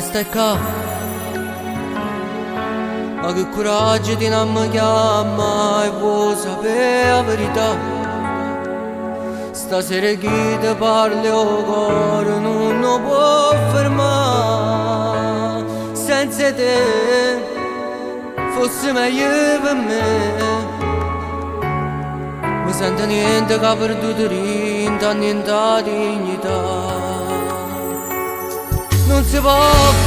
stai qua? Ma che coraggio ti non mi chiama e vuoi sapere la verità. Stasera chi ti parli o cuore non lo può fermare. Senza te fosse meglio per me. Mi sento niente che ha perduto rinta, niente dignità. Non si può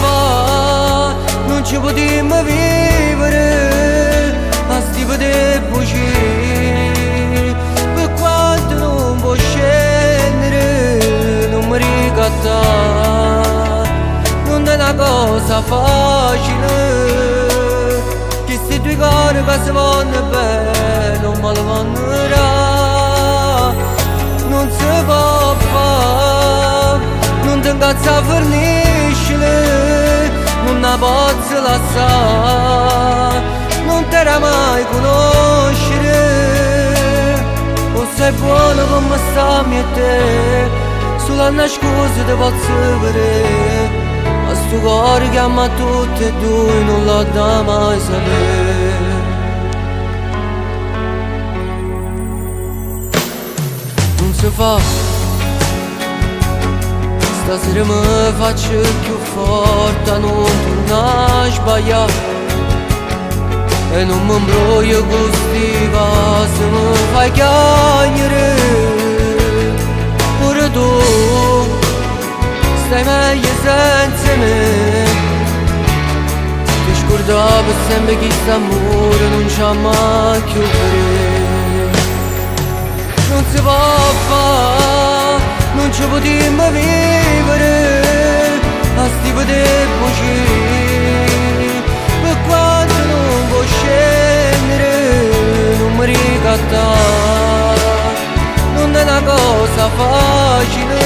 fare, non ci potremmo vivere a sti poter bucire. Per quanto non può scendere, non mi ricattare. Non è una cosa facile, che se due cuori che si vanno bene non me lo vanno. Non si può fare, non ti incazza a forniscere, non la posso lasciare, non te la mai conoscere. O sei buono come stammi e te, sulla nascosta ti posso vedere. Ma sto cuore che ama tutti e due non lo da mai sapere. Non si fa, stasera mi faccio più forte a non tornare a sbagliare. E non mi imbroglio con sti casi, mi fai chiacchiere. Pure tu stai meglio senza me. Ti scordavo per sempre che quest'amore non c'ha mai più per. Non si può fare, non ci potremmo vivere a sti poter bucire. Per quanto non può scendere, non mi ricattare. Non è una cosa facile,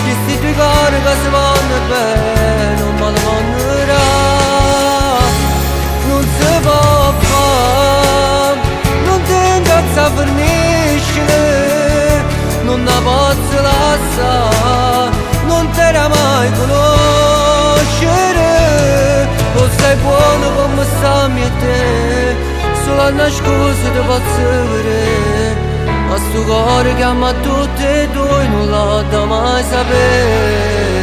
che sti due cuori che si vanno bene non me lo vanno. Non si può fare, non ti incazza a forniscere, non la posso lasciare, non te la mai conoscere. O sei buono come stammi e te, solo a nascosto ti posso vedere. Ma sto cuore che ama tutti e due non l'ho da mai sapere.